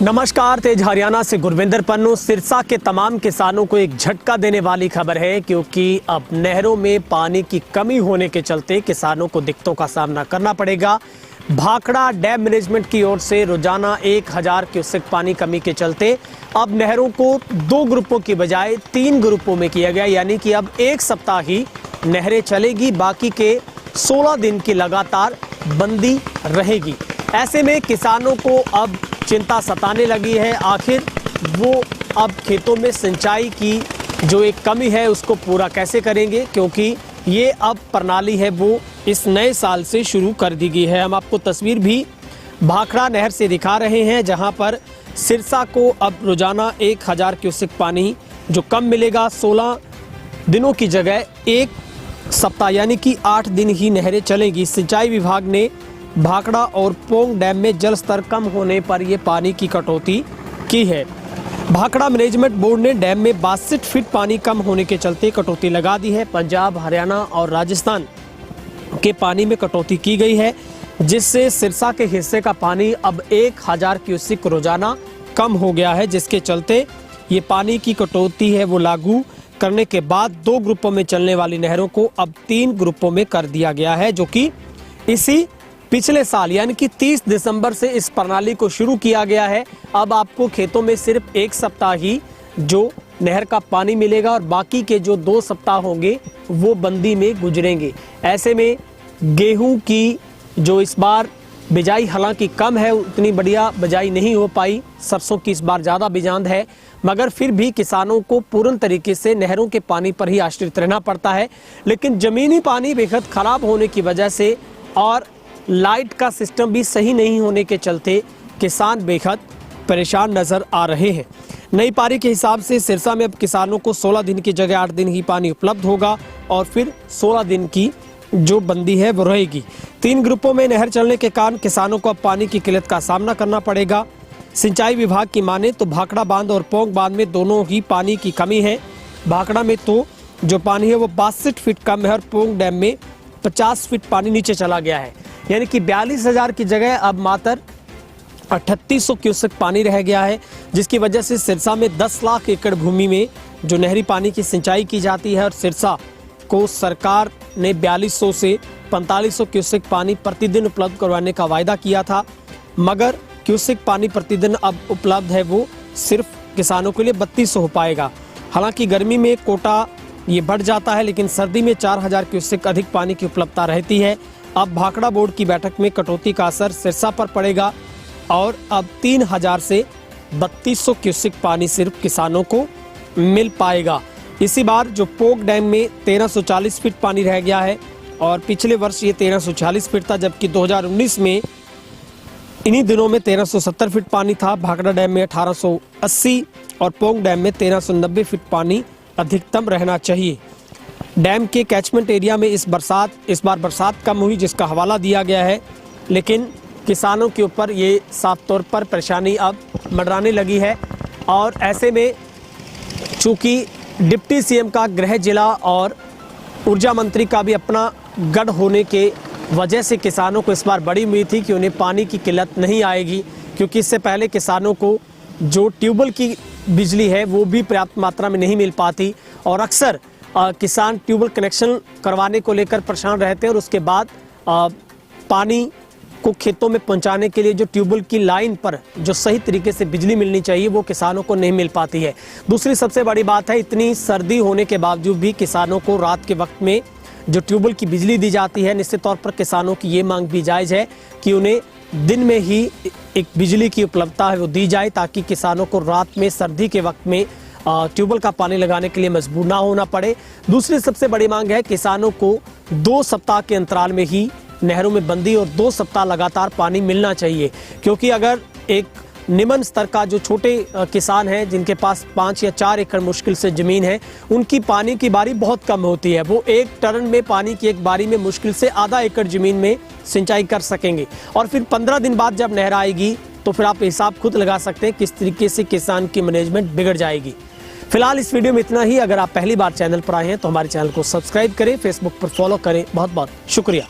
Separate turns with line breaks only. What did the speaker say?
नमस्कार, तेज हरियाणा से गुरविंदर पन्नू। सिरसा के तमाम किसानों को एक झटका देने वाली खबर है, क्योंकि अब नहरों में पानी की कमी होने के चलते किसानों को दिक्कतों का सामना करना पड़ेगा। भाखड़ा डैम मैनेजमेंट की ओर से रोजाना 1000 क्यूसेक पानी कमी के चलते अब नहरों को 2 ग्रुपों की बजाय 3 ग्रुपों में किया गया, यानी कि अब 1 सप्ताह ही नहरें चलेगी, बाकी के 16 दिन की लगातार बंदी रहेगी। ऐसे में किसानों को अब चिंता सताने लगी है, आखिर वो अब खेतों में सिंचाई की जो एक कमी है उसको पूरा कैसे करेंगे, क्योंकि ये अब प्रणाली है वो इस नए साल से शुरू कर दी गई है। हम आपको तस्वीर भी भाखड़ा नहर से दिखा रहे हैं, जहां पर सिरसा को अब रोजाना 1000 क्यूसेक पानी जो कम मिलेगा। 16 दिनों की जगह 1 सप्ताह यानी कि 8 दिन ही नहरें चलेंगी। सिंचाई विभाग ने भाखड़ा और पोंग डैम में जल स्तर कम होने पर यह पानी की कटौती की है। भाखड़ा मैनेजमेंट बोर्ड ने डैम में 62 फीट पानी कम होने के चलते कटौती लगा दी है। पंजाब, हरियाणा और राजस्थान के पानी में कटौती की गई है, जिससे सिरसा के हिस्से का पानी अब 1000 क्यूसेक रोजाना कम हो गया है, जिसके चलते ये पानी की कटौती है वो लागू करने के बाद 2 ग्रुपों में चलने वाली नहरों को अब 3 ग्रुपों में कर दिया गया है, जो कि इसी पिछले साल यानी कि 30 दिसंबर से इस प्रणाली को शुरू किया गया है। अब आपको खेतों में सिर्फ 1 सप्ताह ही जो नहर का पानी मिलेगा और बाकी के जो 2 सप्ताह होंगे वो बंदी में गुजरेंगे। ऐसे में गेहूं की जो इस बार बिजाई हालांकि कम है, उतनी बढ़िया बिजाई नहीं हो पाई। सरसों की इस बार ज़्यादा बिजांद है, मगर फिर भी किसानों को पूर्ण तरीके से नहरों के पानी पर ही आश्रित रहना पड़ता है। लेकिन ज़मीनी पानी बेहद ख़राब होने की वजह से और लाइट का सिस्टम भी सही नहीं होने के चलते किसान बेहद परेशान नज़र आ रहे हैं। नई पारी के हिसाब से सिरसा में अब किसानों को 16 दिन की जगह 8 दिन ही पानी उपलब्ध होगा और फिर 16 दिन की जो बंदी है वो रहेगी। 3 ग्रुपों में नहर चलने के कारण किसानों को अब पानी की किल्लत का सामना करना पड़ेगा। सिंचाई विभाग की माने तो भाखड़ा बांध और पोंग बांध में दोनों ही पानी की कमी है। भाखड़ा में तो जो पानी है वो 62 फीट कम है और पोंग डैम में 50 फीट पानी नीचे चला गया है, यानी कि 42,000 की जगह अब मात्र 3800 क्यूसेक पानी रह गया है, जिसकी वजह से सिरसा में 10 लाख एकड़ भूमि में जो नहरी पानी की सिंचाई की जाती है और सिरसा को सरकार ने 4200 से 4500 क्यूसेक पानी प्रतिदिन उपलब्ध करवाने का वायदा किया था, मगर क्यूसेक पानी प्रतिदिन अब उपलब्ध है वो सिर्फ किसानों के लिए 3200 हो पाएगा। हालांकि गर्मी में कोटा ये बढ़ जाता है, लेकिन सर्दी में 4000 क्यूसेक अधिक पानी की उपलब्धता रहती है। अब भाखड़ा बोर्ड की बैठक में कटौती का असर सिरसा पर पड़ेगा और अब 3000 से 3200 क्यूसेक पानी सिर्फ किसानों को मिल पाएगा। इसी बार जो पोंग डैम में 1340 फीट पानी रह गया है और पिछले वर्ष ये 1340 फीट था, जबकि 2019 में इन्हीं दिनों में 1370 फीट पानी था। भाखड़ा डैम में 1880 और पोंग डैम में 1390 फीट पानी अधिकतम रहना चाहिए। डैम के कैचमेंट एरिया में इस बार बरसात कम हुई, जिसका हवाला दिया गया है, लेकिन किसानों के ऊपर ये साफ तौर पर परेशानी अब मंडराने लगी है। और ऐसे में चूँकि डिप्टी सीएम का गृह जिला और ऊर्जा मंत्री का भी अपना गढ़ होने के वजह से किसानों को इस बार बड़ी उम्मीद थी कि उन्हें पानी की किल्लत नहीं आएगी, क्योंकि इससे पहले किसानों को जो ट्यूबवेल की बिजली है वो भी पर्याप्त मात्रा में नहीं मिल पाती और अक्सर किसान ट्यूबवेल कनेक्शन करवाने को लेकर परेशान रहते हैं और उसके बाद पानी को खेतों में पहुंचाने के लिए जो ट्यूबवेल की लाइन पर जो सही तरीके से बिजली मिलनी चाहिए वो किसानों को नहीं मिल पाती है। दूसरी सबसे बड़ी बात है, इतनी सर्दी होने के बावजूद भी किसानों को रात के वक्त में जो ट्यूबवेल की बिजली दी जाती है, निश्चित तौर पर किसानों की ये मांग भी जायज़ है कि उन्हें दिन में ही एक बिजली की उपलब्धता है वो दी जाए, ताकि किसानों को रात में सर्दी के वक्त में ट्यूबवेल का पानी लगाने के लिए मजबूर ना होना पड़े। दूसरी सबसे बड़ी मांग है किसानों को 2 सप्ताह के अंतराल में ही नहरों में बंदी और 2 सप्ताह लगातार पानी मिलना चाहिए, क्योंकि अगर एक निम्न स्तर का जो छोटे किसान हैं जिनके पास 5 या 4 एकड़ मुश्किल से ज़मीन है, उनकी पानी की बारी बहुत कम होती है। वो एक टर्न में पानी की एक बारी में मुश्किल से आधा एकड़ ज़मीन में सिंचाई कर सकेंगे और फिर 15 दिन बाद जब नहर आएगी तो फिर आप हिसाब खुद लगा सकते हैं किस तरीके से किसान की मैनेजमेंट बिगड़ जाएगी। फिलहाल इस वीडियो में इतना ही। अगर आप पहली बार चैनल पर आए हैं तो हमारे चैनल को सब्सक्राइब करें, फेसबुक पर फॉलो करें। बहुत बहुत शुक्रिया।